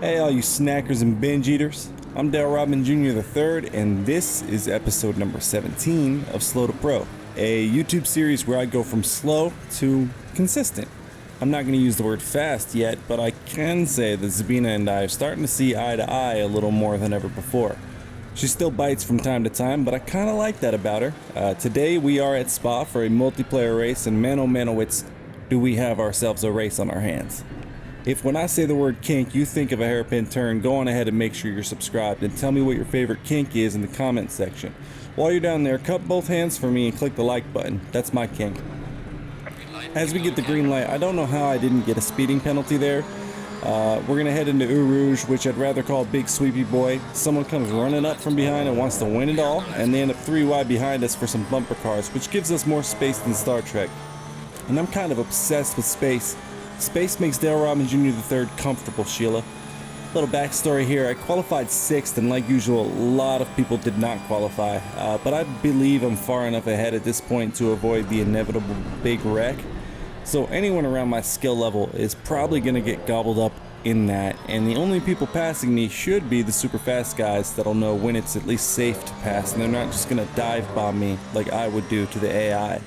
Hey all you snackers and binge eaters, I'm Dale Robin Jr. III and this is episode number 17 of Slow to Pro, a YouTube series where I go from slow to consistent. I'm not going to use the word fast yet, but I can say that Zabina and I are starting to see eye to eye a little more than ever before. She still bites from time to time, but I kind of like that about her. Today we are at Spa for a multiplayer race, and man oh manowitz, do we have ourselves a race on our hands. If when I say the word kink you think of a hairpin turn, go on ahead and make sure you're subscribed and tell me what your favorite kink is in the comment section. While you're down there, cup both hands for me and click the like button. That's my kink. As we get the green light, I don't know how I didn't get a speeding penalty there. We're gonna head into Eau Rouge, which I'd rather call Big Sweepy Boy. Someone comes running up from behind and wants to win it all, and they end up 3 wide behind us for some bumper cars, which gives us more space than Star Trek. And I'm kind of obsessed with space. Space makes Dale Robin Jr. III comfortable, Sheila. Little backstory here, I qualified 6th, and like usual, a lot of people did not qualify. But I believe I'm far enough ahead at this point to avoid the inevitable big wreck. So anyone around my skill level is probably going to get gobbled up in that, and the only people passing me should be the super fast guys that'll know when it's at least safe to pass, and they're not just going to dive bomb me like I would do to the AI.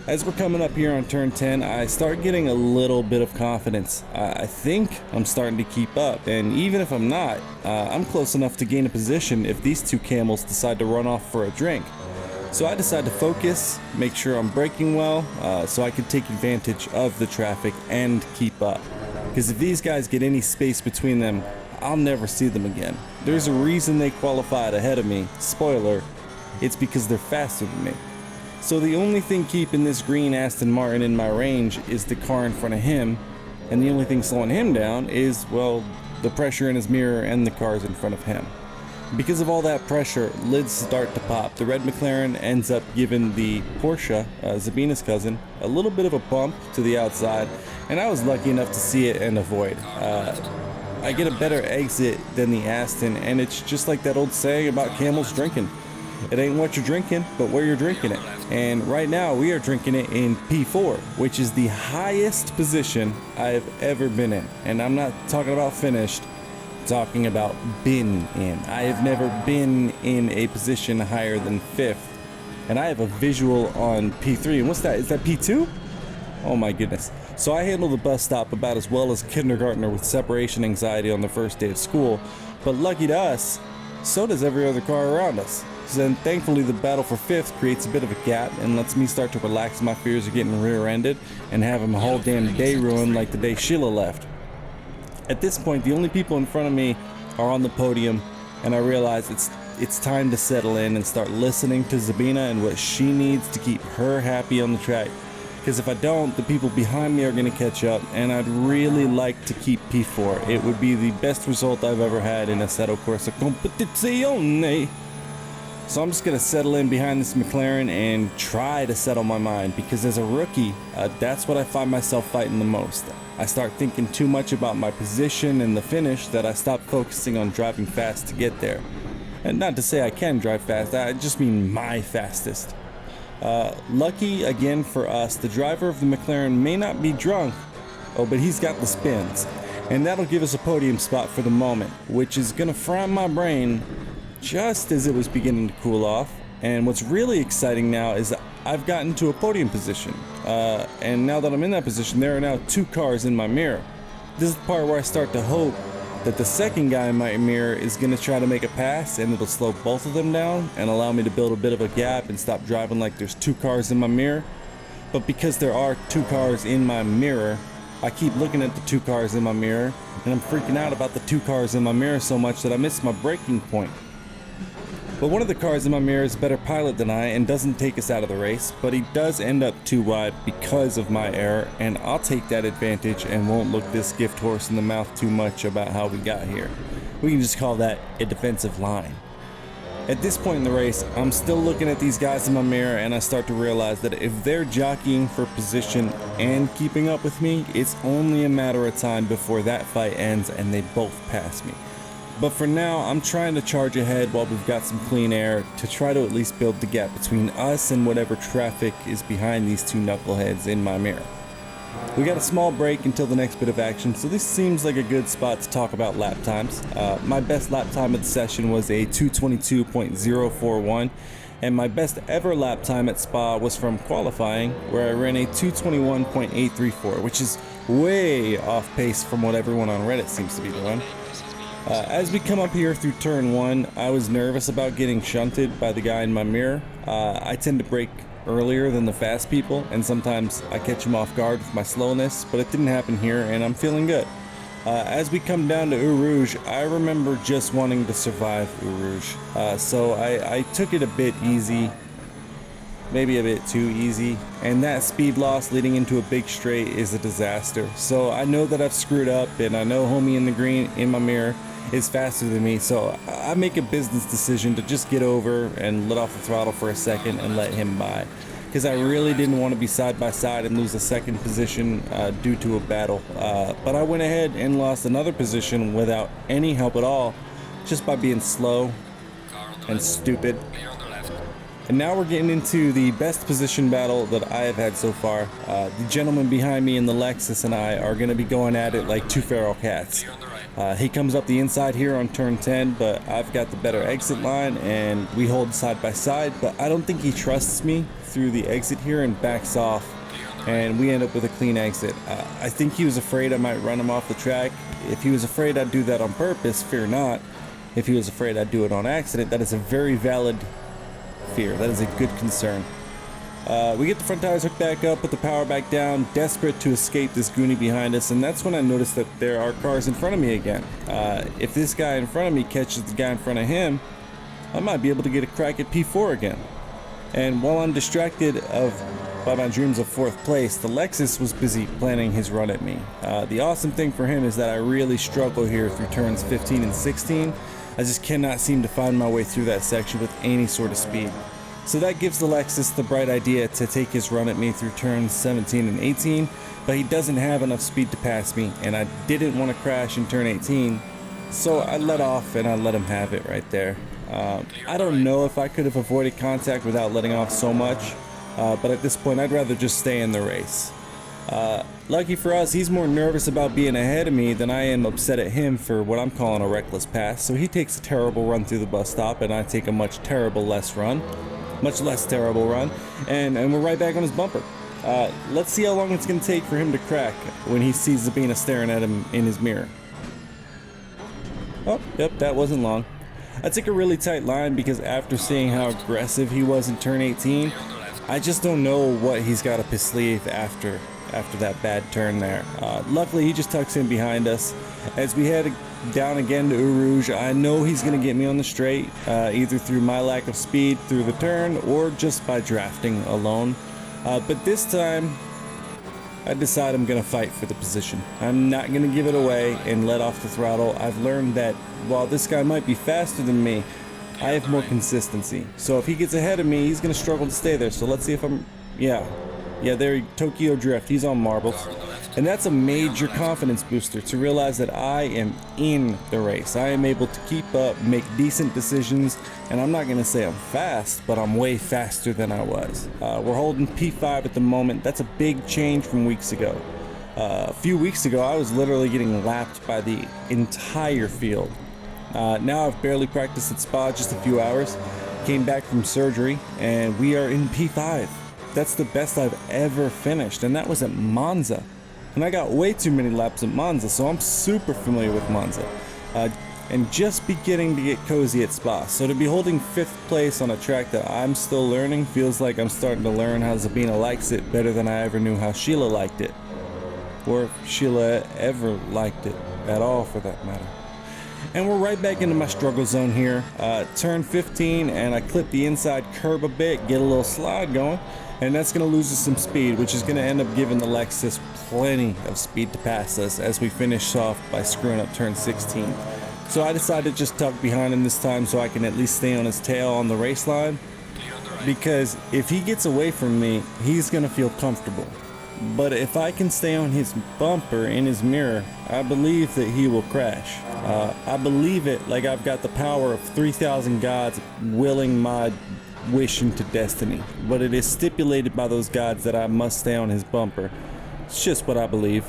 As we're coming up here on turn 10, I start getting a little bit of confidence. I think I'm starting to keep up, and even if I'm not, I'm close enough to gain a position if these two camels decide to run off for a drink. So I decide to focus, make sure I'm braking well, so I can take advantage of the traffic and keep up. Because if these guys get any space between them, I'll never see them again. There's a reason they qualified ahead of me. Spoiler, it's because they're faster than me. So the only thing keeping this green Aston Martin in my range is the car in front of him, and the only thing slowing him down is, well, the pressure in his mirror and the cars in front of him. Because of all that pressure, lids start to pop. The red McLaren ends up giving the Porsche, Zabina's cousin, a little bit of a bump to the outside, and I was lucky enough to see it and avoid. I get a better exit than the Aston, and it's just like that old saying about camels drinking. It ain't what you're drinking, but where you're drinking it. And right now we are drinking it in P4, which is the highest position I have ever been in. And I'm not talking about finished, I'm talking about been in. I have never been in a position higher than 5th. And I have a visual on P3. And what's that? Is that P2? Oh my goodness. So I handle the bus stop about as well as a kindergartner with separation anxiety on the first day of school. But lucky to us, so does every other car around us. So then thankfully the battle for 5th creates a bit of a gap and lets me start to relax my fears of getting rear-ended and having my whole damn day ruined like the day Sheila left. At this point, the only people in front of me are on the podium, and I realize it's time to settle in and start listening to Zabina and what she needs to keep her happy on the track. Because if I don't, the people behind me are going to catch up, and I'd really like to keep P4. It would be the best result I've ever had in Assetto Corsa Competizione. So I'm just going to settle in behind this McLaren and try to settle my mind, because as a rookie, that's what I find myself fighting the most. I start thinking too much about my position and the finish that I stop focusing on driving fast to get there. And not to say I can drive fast, I just mean my fastest. Lucky again for us, the driver of the McLaren may not be drunk, but he's got the spins. And that'll give us a podium spot for the moment, which is going to fry my brain just as it was beginning to cool off. And what's really exciting now is that I've gotten to a podium position, and now that I'm in that position, there are now 2 cars in my mirror. This is the part where I start to hope that the second guy in my mirror is going to try to make a pass, and it'll slow both of them down and allow me to build a bit of a gap and stop driving like there's 2 cars in my mirror. But because there are 2 cars in my mirror, I keep looking at the 2 cars in my mirror, and I'm freaking out about the 2 cars in my mirror so much that I miss my braking point. But one of the cars in my mirror is a better pilot than I and doesn't take us out of the race, but he does end up 2 wide because of my error, and I'll take that advantage and won't look this gift horse in the mouth too much about how we got here. We can just call that a defensive line. At this point in the race, I'm still looking at these guys in my mirror, and I start to realize that if they're jockeying for position and keeping up with me, it's only a matter of time before that fight ends and they both pass me. But for now, I'm trying to charge ahead while we've got some clean air to try to at least build the gap between us and whatever traffic is behind these 2 knuckleheads in my mirror. We got a small break until the next bit of action, so this seems like a good spot to talk about lap times. My best lap time of the session was a 222.041, and my best ever lap time at Spa was from qualifying, where I ran a 221.834, which is way off pace from what everyone on Reddit seems to be doing. As we come up here through turn 1, I was nervous about getting shunted by the guy in my mirror. I tend to brake earlier than the fast people, and sometimes I catch them off guard with my slowness, but it didn't happen here, and I'm feeling good. As we come down to Eau Rouge, I remember just wanting to survive Eau Rouge, so I took it a bit easy, maybe a bit too easy, and that speed loss leading into a big straight is a disaster. So I know that I've screwed up, and I know homie in the green in my mirror is faster than me, so I make a business decision to just get over and let off the throttle for a second and let him by, because I really didn't want to be side by side and lose a second position due to a battle, but I went ahead and lost another position without any help at all, just by being slow and stupid. And now we're getting into the best position battle that I have had so far. The gentleman behind me in the Lexus and I are going to be going at it like two feral cats. He comes up the inside here on turn 10, but I've got the better exit line and we hold side by side, but I don't think he trusts me through the exit here and backs off, and we end up with a clean exit. I think he was afraid I might run him off the track. If he was afraid I'd do that on purpose, fear not. If he was afraid I'd do it on accident, that is a very valid fear. That is a good concern. We get the front tires hooked back up, put the power back down, desperate to escape this goonie behind us, and that's when I noticed that there are cars in front of me again. If this guy in front of me catches the guy in front of him, I might be able to get a crack at P4 again. And while I'm distracted by my dreams of 4th place, the Lexus was busy planning his run at me. The awesome thing for him is that I really struggle here through turns 15 and 16. I just cannot seem to find my way through that section with any sort of speed. So that gives the Lexus the bright idea to take his run at me through turns 17 and 18, but he doesn't have enough speed to pass me, and I didn't want to crash in turn 18, so I let off and I let him have it right there. I don't know if I could have avoided contact without letting off so much, but at this point I'd rather just stay in the race. Lucky for us, he's more nervous about being ahead of me than I am upset at him for what I'm calling a reckless pass, so he takes a terrible run through the bus stop and I take a much less terrible run, and we're right back on his bumper. Let's see how long it's going to take for him to crack when he sees Sabina staring at him in his mirror. Oh, yep, that wasn't long. I took a really tight line because after seeing how aggressive he was in turn 18, I just don't know what he's got up his sleeve after that bad turn there. Luckily, he just tucks in behind us. As we head down again to Eau Rouge, I know he's going to get me on the straight, either through my lack of speed through the turn or just by drafting alone. But this time, I decide I'm going to fight for the position. I'm not going to give it away and let off the throttle. I've learned that while this guy might be faster than me, I have more consistency. So if he gets ahead of me, he's going to struggle to stay there. So let's see if I'm... Yeah, there, Tokyo Drift. He's on marbles. And that's a major confidence booster to realize that I am in the race. I am able to keep up, make decent decisions, and I'm not going to say I'm fast, but I'm way faster than I was. We're holding P5 at the moment. That's a big change from weeks ago. A few weeks ago, I was literally getting lapped by the entire field. Now I've barely practiced at Spa, just a few hours. Came back from surgery, and we are in P5. That's the best I've ever finished, and that was at Monza. And I got way too many laps at Monza, so I'm super familiar with Monza. And just beginning to get cozy at Spa. So to be holding 5th place on a track that I'm still learning feels like I'm starting to learn how Sabina likes it better than I ever knew how Sheila liked it. Or if Sheila ever liked it at all, for that matter. And we're right back into my struggle zone here. Turn 15, and I clip the inside curb a bit, get a little slide going. And that's going to lose us some speed, which is going to end up giving the Lexus plenty of speed to pass us as we finish off by screwing up turn 16. So I decided to just tuck behind him this time so I can at least stay on his tail on the race line, because if he gets away from me, he's going to feel comfortable. But if I can stay on his bumper in his mirror, I believe that he will crash. I believe it like I've got the power of 3,000 gods willing my wish into destiny, but it is stipulated by those gods that I must stay on his bumper. It's just what I believe.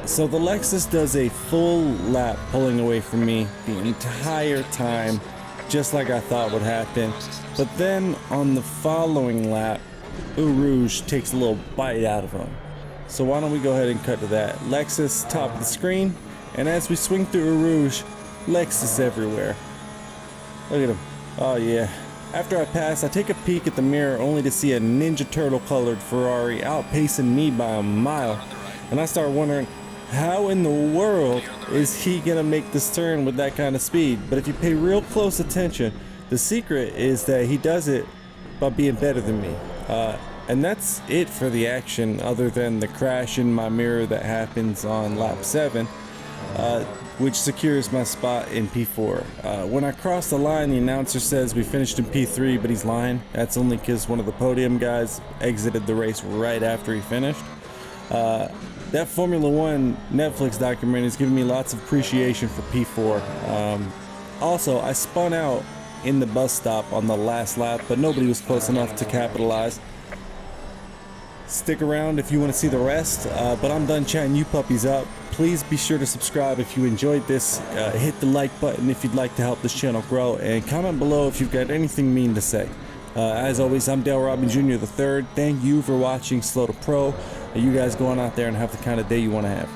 So the Lexus does a full lap pulling away from me the entire time, just like I thought would happen. But then on the following lap, Eau Rouge takes a little bite out of him. So why don't we go ahead and cut to that. Lexus top of the screen, and as we swing through Eau Rouge, Lexus everywhere. Look at him. Oh yeah. After I pass, I take a peek at the mirror only to see a Ninja Turtle colored Ferrari outpacing me by a mile. And I start wondering, how in the world is he gonna make this turn with that kind of speed? But if you pay real close attention, the secret is that he does it by being better than me. And that's it for the action, other than the crash in my mirror that happens on lap 7, which secures my spot in P4. When I cross the line, the announcer says we finished in P3, but he's lying. That's only because one of the podium guys exited the race right after he finished. That Formula One Netflix documentary has given me lots of appreciation for P4. Also, I spun out in the bus stop on the last lap, but nobody was close enough to capitalize. Stick around if you want to see the rest, but I'm done chatting you puppies up. Please be sure to subscribe if you enjoyed this. Hit the like button if you'd like to help this channel grow, and comment below if you've got anything mean to say. As always, I'm Dale Robin Jr. III. Thank you for watching Slow to Pro. You guys go on out there and have the kind of day you want to have.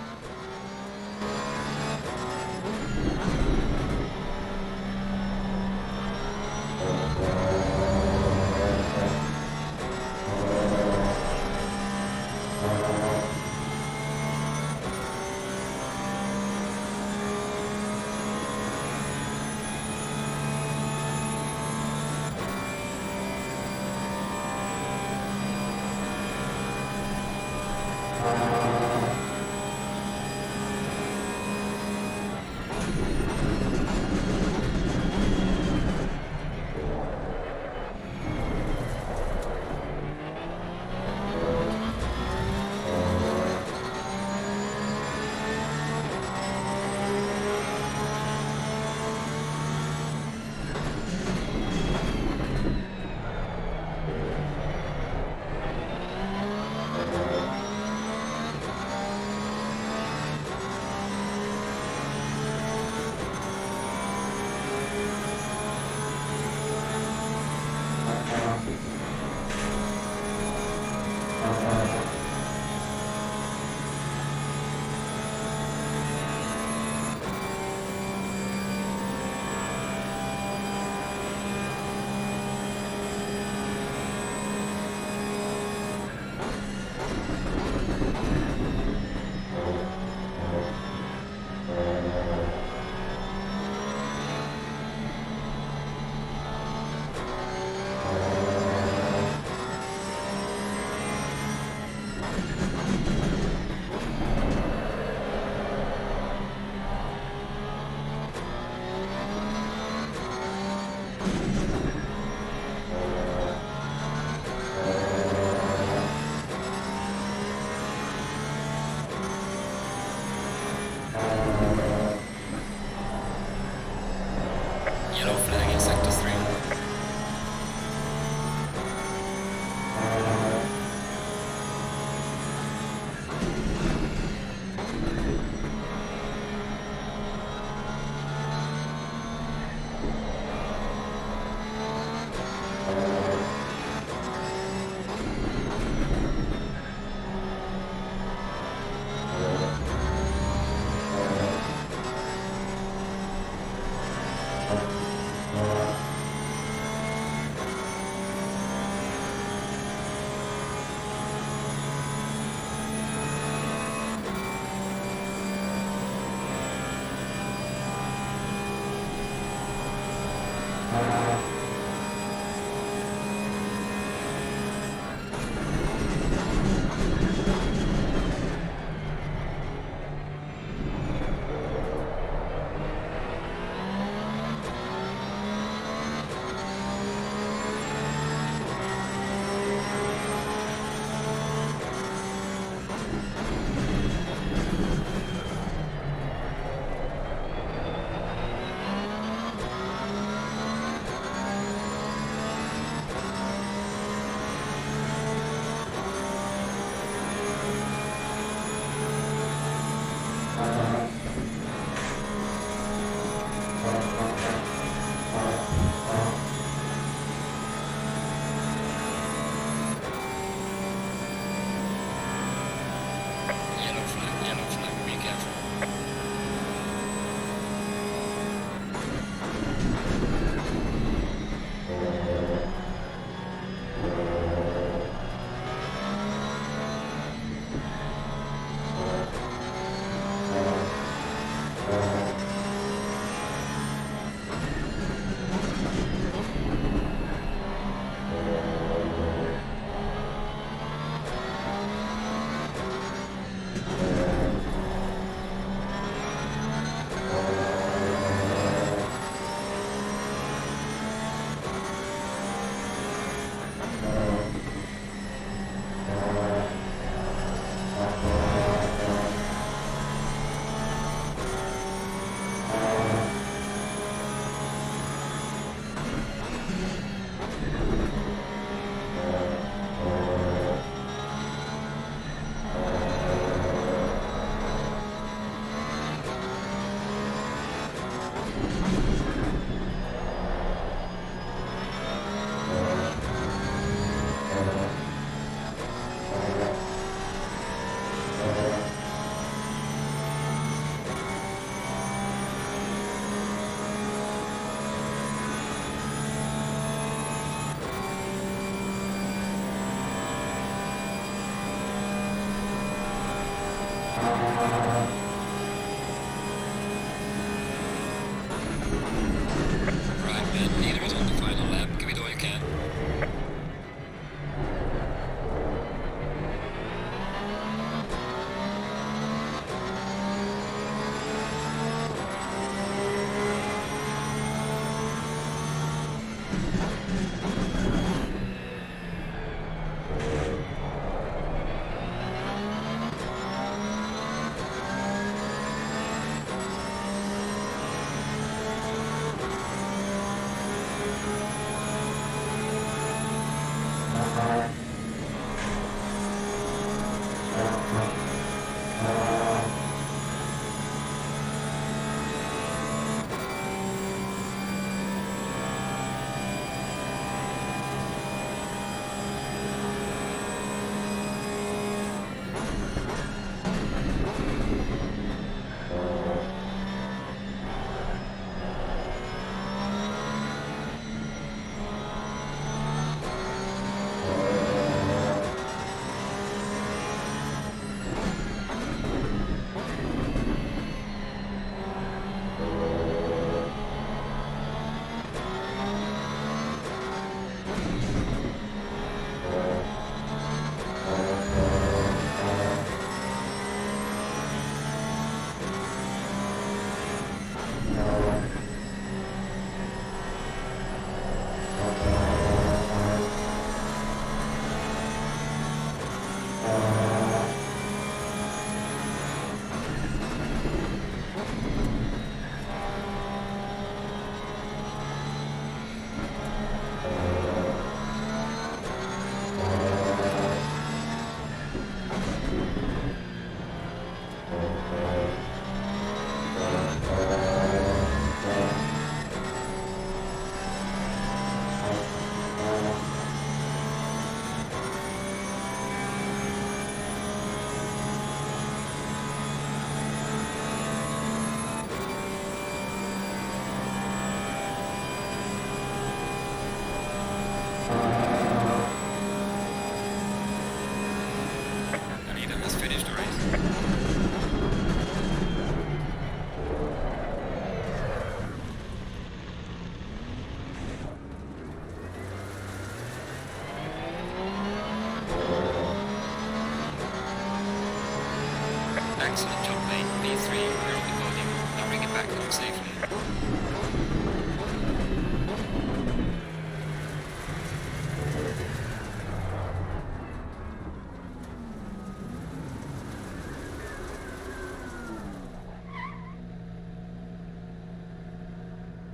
Excellent job, mate. V3, we're on the Guardian. Now bring it back home safely.